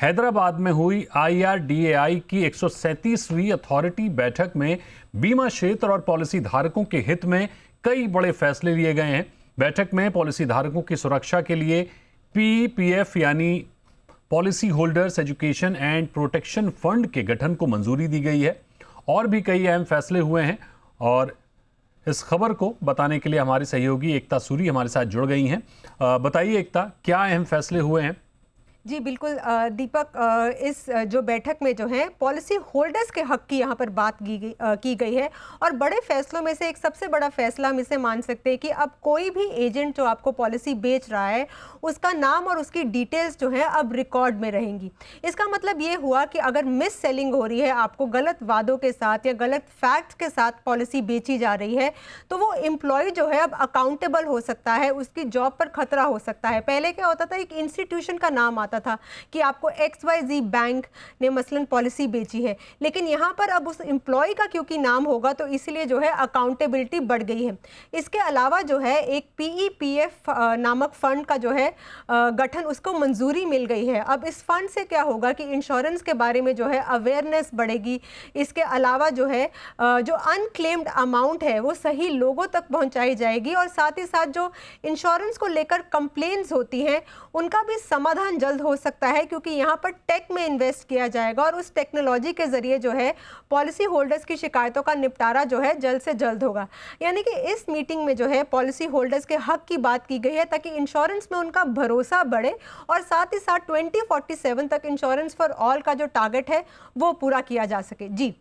हैदराबाद में हुई IRDAI की 137वीं अथॉरिटी बैठक में बीमा क्षेत्र और पॉलिसी धारकों के हित में कई बड़े फैसले लिए गए हैं। बैठक में पॉलिसी धारकों की सुरक्षा के लिए PEPF यानी policy holders education and protection fund के गठन को मंजूरी दी गई है। और भी कई अहम फैसले हुए हैं और इस खबर को बताने के लिए हमारी सहयोगी एकता सूरी हमारे साथ जुड़ गई हैं। बताइए एकता, क्या अहम फैसले हुए हैं? जी बिल्कुल दीपक, इस जो बैठक में जो है पॉलिसी होल्डर्स के हक की यहाँ पर बात की गई है और बड़े फैसलों में से एक सबसे बड़ा फैसला हम इसे मान सकते हैं कि अब कोई भी एजेंट जो आपको पॉलिसी बेच रहा है उसका नाम और उसकी डिटेल्स जो है अब रिकॉर्ड में रहेंगी। इसका मतलब ये हुआ कि अगर मिस सेलिंग हो रही है, आपको गलत वादों के साथ या गलत फैक्ट्स के साथ पॉलिसी बेची जा रही है, तो वो एम्प्लॉय जो है अब अकाउंटेबल हो सकता है, उसकी जॉब पर खतरा हो सकता है। पहले क्या होता था, एक इंस्टीट्यूशन का नाम आता था कि आपको XYZ बैंक ने मसलन पॉलिसी बेची है, लेकिन यहाँ पर अब उस एम्प्लॉय का क्योंकि नाम होगा तो इसलिए जो है अकाउंटेबिलिटी बढ़ गई है। इसके अलावा जो है एक PEPF नामक फंड का जो है गठन, उसको मंजूरी मिल गई है। अब इस फंड से क्या होगा कि इंश्योरेंस के बारे में जो है अवेयरनेस बढ़ेगी। इसके अलावा जो है जो अनक्लेम्ड अमाउंट है वो सही लोगों तक पहुँचाई जाएगी और साथ ही साथ जो इंश्योरेंस को लेकर कंप्लेंट्स होती हैं उनका भी समाधान जल्द हो सकता है, क्योंकि यहाँ पर टेक में इन्वेस्ट किया जाएगा और उस टेक्नोलॉजी के जरिए जो है पॉलिसी होल्डर्स की शिकायतों का निपटारा जो है जल्द से जल्द होगा। यानी कि इस मीटिंग में जो है पॉलिसी होल्डर्स के हक की बात की गई है ताकि इंश्योरेंस में उनका भरोसा बढ़े और साथ ही साथ 2047 तक इंश्योरेंस फॉर ऑल का जो टारगेट है वो पूरा किया जा सके। जी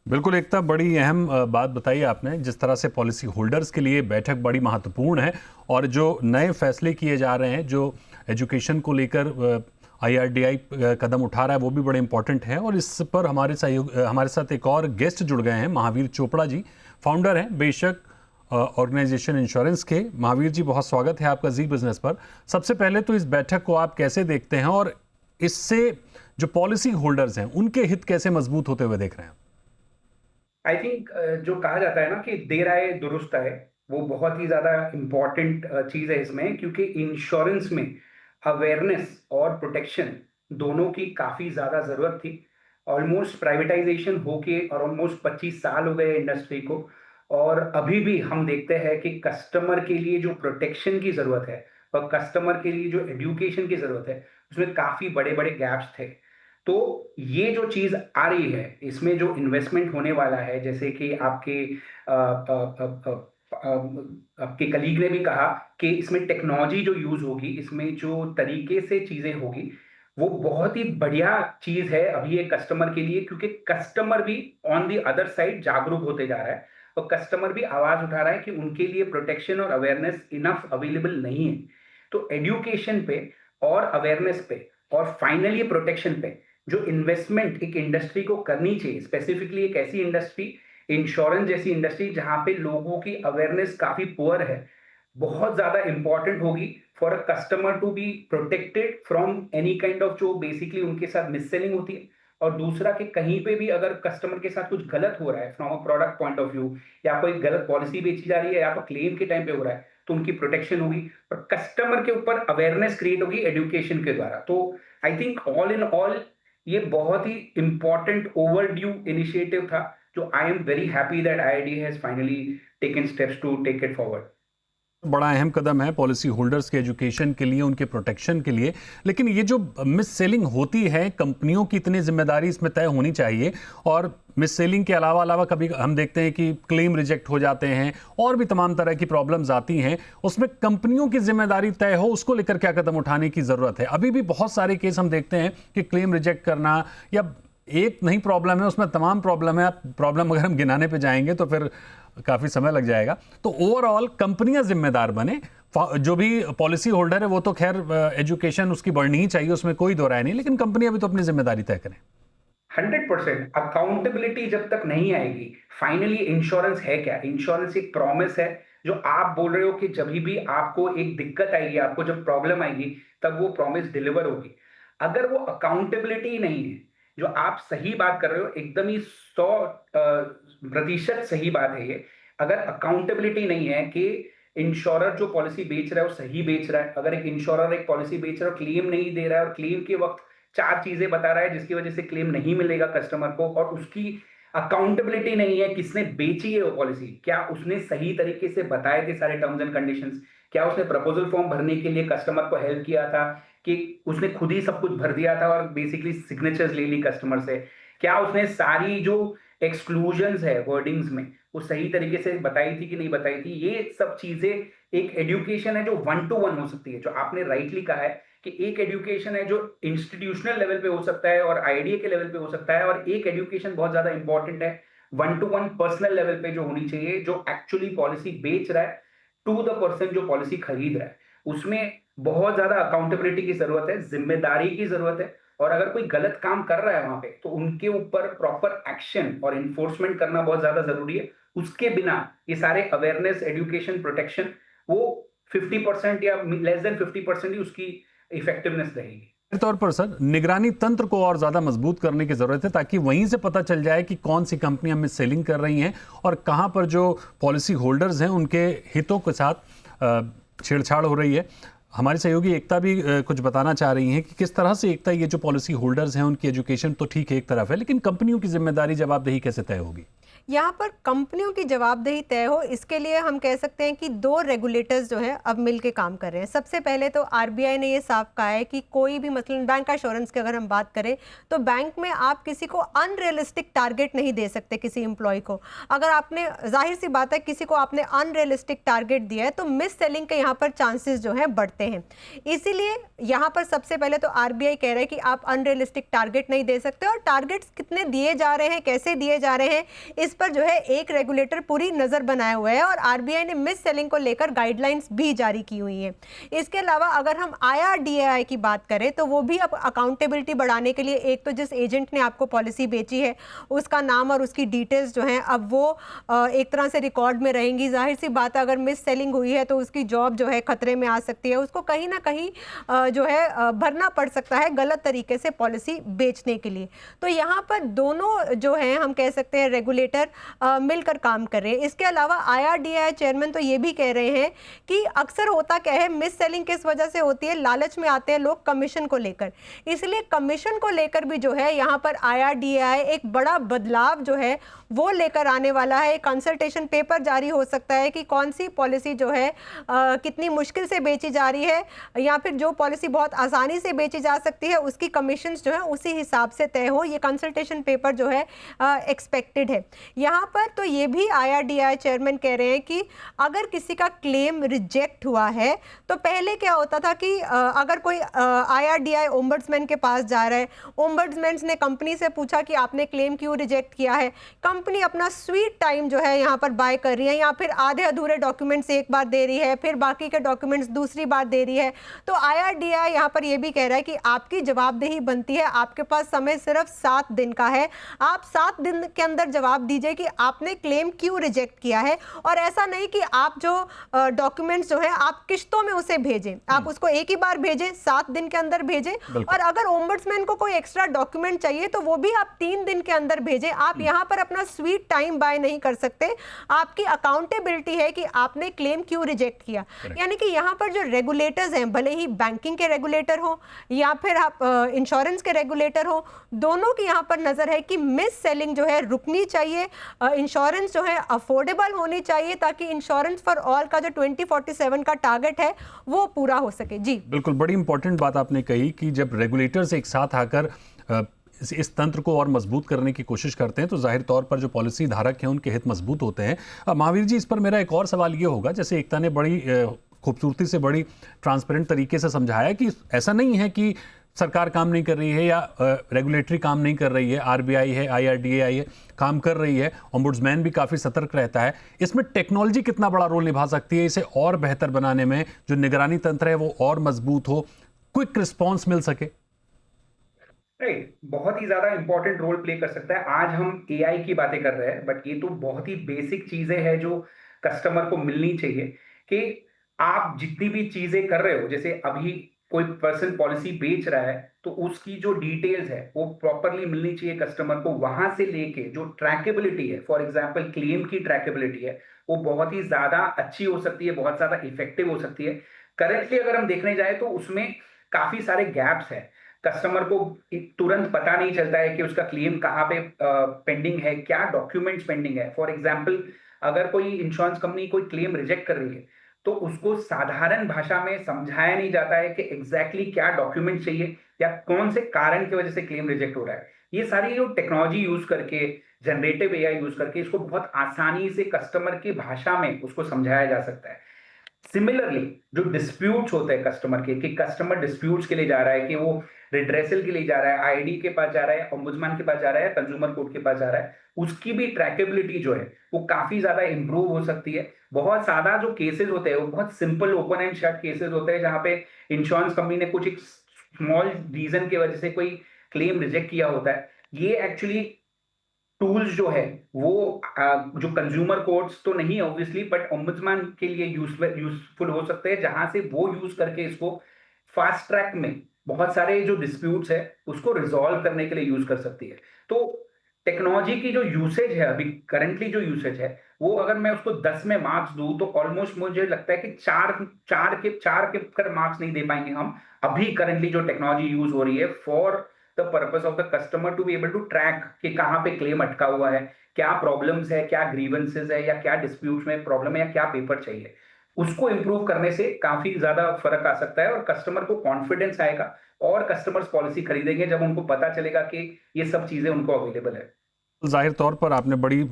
बिल्कुल एकता, बड़ी अहम बात बताई आपने। जिस तरह से पॉलिसी होल्डर्स के लिए बैठक बड़ी महत्वपूर्ण है और जो नए फैसले किए जा रहे हैं, जो एजुकेशन को लेकर IRDAI कदम उठा रहा है, वो भी बड़े इंपॉर्टेंट है। और इस पर हमारे साथ एक और गेस्ट जुड़ गए हैं, महावीर चोपड़ा जी, फाउंडर हैं बेशक ऑर्गेनाइजेशन इंश्योरेंस के। महावीर जी, बहुत स्वागत है आपका जी बिजनेस पर। सबसे पहले तो इस बैठक को आप कैसे देखते हैं और इससे जो पॉलिसी होल्डर्स हैं उनके हित कैसे मजबूत होते हुए देख रहे हैं? आई थिंक जो कहा जाता है ना कि देर आए दुरुस्त आए, वो बहुत ही ज्यादा इम्पोर्टेंट चीज है इसमें, क्योंकि इंश्योरेंस में अवेयरनेस और प्रोटेक्शन दोनों की काफी ज्यादा जरूरत थी। ऑलमोस्ट प्राइवेटाइजेशन होके और ऑलमोस्ट 25 साल हो गए इंडस्ट्री को, और अभी भी हम देखते हैं कि कस्टमर के लिए जो प्रोटेक्शन की जरूरत है और कस्टमर के लिए जो एजुकेशन की जरूरत है उसमें काफी बड़े बड़े गैप्स थे। तो ये जो चीज आ रही है, इसमें जो इन्वेस्टमेंट होने वाला है, जैसे कि आपके कलीग ने भी कहा कि इसमें टेक्नोलॉजी जो यूज होगी, इसमें जो तरीके से चीजें होगी, वो बहुत ही बढ़िया चीज है अभी ये कस्टमर के लिए, क्योंकि कस्टमर भी ऑन दी अदर साइड जागरूक होते जा रहा है और कस्टमर भी आवाज उठा रहा है कि उनके लिए प्रोटेक्शन और अवेयरनेस इनफ अवेलेबल नहीं है। तो एजुकेशन पे और अवेयरनेस पे और फाइनली प्रोटेक्शन पे जो इन्वेस्टमेंट एक इंडस्ट्री को करनी चाहिए, स्पेसिफिकली एक ऐसी इंडस्ट्री, इंश्योरेंस जैसी इंडस्ट्री जहां पे लोगों की अवेयरनेस काफी पुअर है, बहुत ज्यादा इंपॉर्टेंट होगी for a customer to be protected from any kind of जो बेसिकली उनके साथ मिस सेलिंग होती है। और दूसरा कि कहीं पे भी अगर कस्टमर के साथ कुछ गलत हो रहा है from a product point of view, या कोई गलत पॉलिसी बेची जा रही है या तो क्लेम के टाइम पे हो रहा है, तो उनकी प्रोटेक्शन होगी और कस्टमर के ऊपर अवेयरनेस क्रिएट होगी एजुकेशन के द्वारा। तो I think all in all ये बहुत ही इंपॉर्टेंट ओवरड्यू इनिशिएटिव था, जो I am very happy that IRDAI has finally taken steps to take it forward. बड़ा अहम कदम है पॉलिसी होल्डर्स के एजुकेशन के लिए, उनके प्रोटेक्शन के लिए। लेकिन ये जो मिस सेलिंग होती है, कंपनियों की इतनी जिम्मेदारी इसमें तय होनी चाहिए। और मिस सेलिंग के अलावा कभी हम देखते हैं कि क्लेम रिजेक्ट हो जाते हैं और भी तमाम तरह की प्रॉब्लम्स आती हैं, उसमें कंपनियों की जिम्मेदारी तय हो, उसको लेकर क्या कदम उठाने की ज़रूरत है? अभी भी बहुत सारे केस हम देखते हैं कि क्लेम रिजेक्ट करना या एक नहीं प्रॉब्लम है, उसमें तमाम प्रॉब्लम है। प्रॉब्लम अगर हम गिनाने पे जाएंगे तो फिर काफ़ी समय लग जाएगा। तो ओवरऑल कंपनियां जिम्मेदार बने, जो भी पॉलिसी होल्डर है वो तो खैर एजुकेशन उसकी बढ़नी ही चाहिए, उसमें कोई दो राय नहीं, लेकिन कंपनियां भी तो अपनी जिम्मेदारी तय करें। 100% अकाउंटेबिलिटी जब तक नहीं आएगी, फाइनली इंश्योरेंस है क्या? इंश्योरेंस एक प्रॉमिस है, जो आप बोल रहे हो कि जब भी आपको एक दिक्कत आएगी, आपको जब प्रॉब्लम आएगी, तब वो प्रॉमिस डिलीवर होगी। अगर वो अकाउंटेबिलिटी नहीं है, जो आप सही बात कर रहे हो, एकदम ही 100% सही बात है ये। अगर अकाउंटेबिलिटी नहीं है कि इंश्योरर जो पॉलिसी बेच रहा है वो सही बेच रहा है, अगर एक इंश्योरर एक पॉलिसी बेच रहा है और क्लेम नहीं दे रहा है और क्लेम के वक्त 4 चीजें बता रहा है जिसकी वजह से क्लेम नहीं मिलेगा कस्टमर को, और उसकी अकाउंटेबिलिटी नहीं है किसने बेची है वो पॉलिसी, क्या उसने सही तरीके से बताए थे सारे टर्म्स एंड कंडीशंस, क्या उसने प्रपोजल फॉर्म भरने के लिए कस्टमर को हेल्प किया था कि उसने खुद ही सब कुछ भर दिया था और बेसिकली सिग्नेचर्स ले ली कस्टमर से, क्या उसने सारी जो एक्सक्लूजन्स है वर्डिंग्स में वो सही तरीके से बताई थी कि नहीं बताई थी। ये सब चीजें एक एजुकेशन है जो 1 to 1 हो सकती है, जो आपने राइटली कहा है कि एक एजुकेशन है जो इंस्टीट्यूशनल लेवल पे हो सकता है और आईडीए के लेवल पे हो सकता है, और एक एजुकेशन बहुत ज्यादा इंपॉर्टेंट है 1 to 1 पर्सनल लेवल पे जो होनी चाहिए, जो एक्चुअली पॉलिसी बेच रहा है टू द पर्सन जो पॉलिसी खरीद रहा है। उसमें बहुत ज्यादा अकाउंटेबिलिटी की जरूरत है, जिम्मेदारी की जरूरत है, और अगर कोई गलत काम कर रहा है वहां पे तो उनके ऊपर प्रॉपर एक्शन और इन्फोर्समेंट करना बहुत ज्यादा जरूरी है। उसके बिना ये सारे अवेयरनेस, एजुकेशन, प्रोटेक्शन वो 50% या लेस देन 50% ही उसकी इफेक्टिवनेस रहेगी। तौर पर सर, निगरानी तंत्र को और ज्यादा मजबूत करने की जरूरत है ताकि वहीं से पता चल जाए कि कौन सी कंपनियां मिस सेलिंग कर रही हैं और कहां पर जो पॉलिसी होल्डर्स हैं उनके हितों के साथ छेड़छाड़ हो रही है। हमारी सहयोगी एकता भी कुछ बताना चाह रही हैं कि किस तरह से एकता, ये जो पॉलिसी होल्डर्स हैं उनकी एजुकेशन तो ठीक है एक तरफ है, लेकिन कंपनियों की जिम्मेदारी, जवाबदेही कैसे तय होगी? यहाँ पर कंपनियों की जवाबदेही तय हो, इसके लिए हम कह सकते हैं कि 2 रेगुलेटर्स जो हैं अब मिलके काम कर रहे हैं। सबसे पहले तो आरबीआई ने ये साफ कहा है कि कोई भी मसलन बैंक एश्योरेंस की अगर हम बात करें तो बैंक में आप किसी को अनरियलिस्टिक टारगेट नहीं दे सकते किसी एम्प्लॉय को। अगर आपने, जाहिर सी बात है, किसी को आपने अनरियलिस्टिक टारगेट दिया है तो मिस सेलिंग के यहाँ पर चांसेस जो हैं बढ़ते हैं। इसीलिए यहाँ पर सबसे पहले तो आरबीआई कह रहा है कि आप अनरियलिस्टिक टारगेट नहीं दे सकते, और टारगेट्स कितने दिए जा रहे हैं, कैसे दिए जा रहे हैं, इस पर जो है एक रेगुलेटर पूरी नजर बनाए हुए है, और आरबीआई ने मिस सेलिंग को लेकर गाइडलाइंस भी जारी की हुई हैं। इसके अलावा अगर हम आईआरडीएआई की बात करें तो वो भी अब अकाउंटेबिलिटी बढ़ाने के लिए, एक तो जिस एजेंट ने आपको पॉलिसी बेची है उसका नाम और उसकी डिटेल्स जो हैं अब वो एक तरह से रिकॉर्ड में रहेंगी। जाहिर सी बात है, अगर मिस सेलिंग हुई है तो उसकी जॉब जो है खतरे में आ सकती है, उसको कहीं ना कहीं जो है भरना पड़ सकता है गलत तरीके से पॉलिसी बेचने के लिए। तो यहाँ पर दोनों जो हैं हम कह सकते हैं रेगुलेटर मिलकर काम कर रहे हैं। इसके अलावा आईआरडीएआई चेयरमैन तो ये भी कह रहे हैं कि अक्सर होता क्या है, मिस सेलिंग किस वजह से होती है, लालच में आते हैं लोग कमीशन को लेकर, इसलिए कमीशन को लेकर भी जो है यहाँ पर आईआरडीएआई एक बड़ा बदलाव जो है वो लेकर आने वाला है। एक कंसल्टेशन पेपर जारी हो सकता है कि कौन सी पॉलिसी जो है कितनी मुश्किल से बेची जा रही है, या फिर जो पॉलिसी बहुत आसानी से बेची जा सकती है उसकी कमीशंस जो है उसी हिसाब से तय हो। ये कंसल्टेशन पेपर जो है एक्सपेक्टेड है। यहाँ पर तो ये भी आईआरडीएआई चेयरमैन कह रहे हैं कि अगर किसी का क्लेम रिजेक्ट हुआ है तो पहले क्या होता था कि अगर कोई आईआरडीएआई ओम्बड्समैन के पास जा रहा है, ओम्बड्समैन ने कंपनी से पूछा कि आपने क्लेम क्यों रिजेक्ट किया है, कंपनी अपना स्वीट टाइम जो है यहाँ पर बाय कर रही है, या फिर आधे अधूरे डॉक्यूमेंट्स एक बार दे रही है, फिर बाकी के डॉक्यूमेंट्स दूसरी बार दे रही है। तो आईआरडीएआई यहाँ पर ये भी कह रहा है कि आपकी जवाबदेही बनती है, आपके पास समय सिर्फ 7 दिन का है, आप 7 दिन के अंदर जवाब दीजिए कि आपने क्लेम क्यों रिजेक्ट किया है। और ऐसा नहीं कि आप जो डॉक्यूमेंट्स जो है आप किश्तों में उसे भेजें, आप उसको एक ही बार भेजें, 7 दिन के अंदर भेजें, और अगर ओम्बड्समैन को कोई एक्स्ट्रा डॉक्यूमेंट चाहिए तो वो भी आप 3 दिन के अंदर भेजें। आप यहाँ पर अपना स्वीट टाइम बाय नहीं कर सकते, आपकी अकाउंटेबिलिटी है कि आपने क्लेम क्यों रिजेक्ट किया। यानी कि यहाँ पर जो रेगुलेटर्स हैं, भले ही बैंकिंग के रेगुलेटर हो या फिर आप इंश्योरेंस के रेगुलेटर हो, दोनों की यहाँ पर नजर है कि मिस सेलिंग जो है रुकनी चाहिए, इंश्योरेंस जो है अफोर्डेबल होनी चाहिए, ताकि इंश्योरेंस फॉर ऑल का जो 2047 का टारगेट है वो पूरा हो सके। जी बिल्कुल, बड़ी इंपॉर्टेंट बात आपने कही कि जब रेगुलेटर्स एक साथ आकर इस तंत्र को और मजबूत करने की कोशिश करते हैं तो जाहिर तौर पर जो पॉलिसी धारक हैं उनके हित मजबूत होते हैं। महावीर जी, इस पर मेरा एक और सवाल ये होगा, जैसे एकता ने बड़ी खूबसूरती से, बड़ी ट्रांसपेरेंट तरीके से समझाया कि ऐसा नहीं है कि सरकार काम नहीं कर रही है या रेगुलेटरी काम नहीं कर रही है, आरबीआई है, आईआरडीएआई है, काम कर रही है, ओम्बुड्समैन भी काफ़ी सतर्क रहता है। इसमें टेक्नोलॉजी कितना बड़ा रोल निभा सकती है इसे और बेहतर बनाने में, जो निगरानी तंत्र है वो और मजबूत हो, क्विक रिस्पॉन्स मिल सके? राइट, बहुत ही ज्यादा इंपॉर्टेंट रोल प्ले कर सकता है। आज हम एआई की बातें कर रहे हैं, बट ये तो बहुत ही बेसिक चीजें हैं जो कस्टमर को मिलनी चाहिए। कि आप जितनी भी चीजें कर रहे हो, जैसे अभी कोई पर्सन पॉलिसी बेच रहा है तो उसकी जो डिटेल्स है वो प्रॉपरली मिलनी चाहिए कस्टमर को। वहां से लेके जो ट्रैकेबिलिटी है, फॉर एग्जांपल क्लेम की ट्रैकेबिलिटी है, वो बहुत ही ज्यादा अच्छी हो सकती है, बहुत ज्यादा इफेक्टिव हो सकती है। करेंटली अगर हम देखने जाए तो उसमें काफी सारे गैप्स हैं। कस्टमर को तुरंत पता नहीं चलता है कि उसका क्लेम कहाँ पे पेंडिंग है, क्या डॉक्यूमेंट्स पेंडिंग है। फॉर एग्जाम्पल, अगर कोई इंश्योरेंस कंपनी कोई क्लेम रिजेक्ट कर रही है तो उसको साधारण भाषा में समझाया नहीं जाता है कि एग्जैक्टली क्या डॉक्यूमेंट चाहिए या कौन से कारण की वजह से क्लेम रिजेक्ट हो रहा है। ये सारी जो टेक्नोलॉजी यूज करके, जनरेटिव एआई यूज करके इसको बहुत आसानी से कस्टमर की भाषा में उसको समझाया जा सकता है। सिमिलरली जो डिस्प्यूट्स होते हैं कस्टमर के, कि कस्टमर डिस्प्यूट्स के लिए जा रहा है, कि वो रिड्रेसल के लिए जा रहा है, आईडी के पास जा रहा है, ओम्बुड्समैन के पास जा रहा है, कंज्यूमर कोर्ट के पास जा रहा है, उसकी भी ट्रैकेबिलिटी जो है वो काफी ज्यादा इंप्रूव हो सकती है। बहुत सादा जो केसेस होते हैं वो बहुत simple open and shut cases होते हैं, जहां पे इंश्योरेंस कंपनी ने कुछ एक स्मॉल रीजन की वजह से कोई क्लेम रिजेक्ट किया होता है। ये एक्चुअली टूल्स जो है वो जो कंज्यूमर कोर्ट्स तो नहीं ऑब्वियसली, बट ओम्बुड्समैन के लिए यूजफुल हो सकते हैं, जहां से वो यूज करके इसको फास्ट ट्रैक में बहुत सारे जो डिस्प्यूट्स है उसको रिजॉल्व करने के लिए यूज कर सकती है। तो टेक्नोलॉजी की जो यूसेज है अभी करंटली जो यूसेज है वो अगर मैं उसको 10 में मार्क्स दूं तो ऑलमोस्ट मुझे लगता है कि चार के कर मार्क्स नहीं दे पाएंगे हम। अभी करंटली जो टेक्नोलॉजी यूज हो रही है for the purpose of the customer to be able to track कि कहाँ पे क्लेम अटका हुआ है, क्या प्रॉब्लम्स है, क्या ग्रीवेंसेस है, या क्या डिस्प्यूट्स में प्रॉब्लम है, या क्या पेपर चाहिए, उसको इंप्रूव करने से काफी ज्यादा फर्क आ सकता है और कस्टमर को कॉन्फिडेंस आएगा और कस्टमर्स पॉलिसी खरीदेंगे जब उनको पता चलेगा कि ये सब चीजें उनको अवेलेबल है। जाहिर तौर पर आपने बड़ी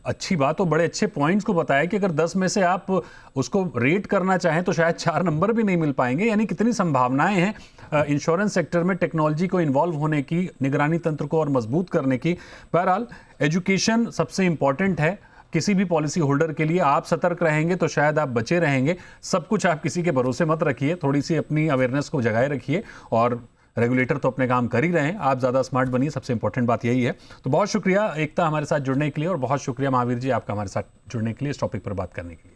अच्छी बात और बड़े अच्छे पॉइंट्स को बताया कि अगर 10 में से आप उसको रेट करना चाहें तो शायद 4 नंबर भी नहीं मिल पाएंगे। यानी कितनी संभावनाएं हैं इंश्योरेंस सेक्टर में टेक्नोलॉजी को इन्वॉल्व होने की, निगरानी तंत्र को और मजबूत करने की। बहरहाल एजुकेशन सबसे इंपॉर्टेंट है किसी भी पॉलिसी होल्डर के लिए। आप सतर्क रहेंगे तो शायद आप बचे रहेंगे। सब कुछ आप किसी के भरोसे मत रखिए, थोड़ी सी अपनी अवेयरनेस को जगाए रखिए और रेगुलेटर तो अपने काम कर ही रहे हैं, आप ज़्यादा स्मार्ट बनिए, सबसे इंपॉर्टेंट बात यही है। तो बहुत शुक्रिया एकता हमारे साथ जुड़ने के लिए और बहुत शुक्रिया महावीर जी आपका हमारे साथ जुड़ने के लिए, इस टॉपिक पर बात करने के लिए।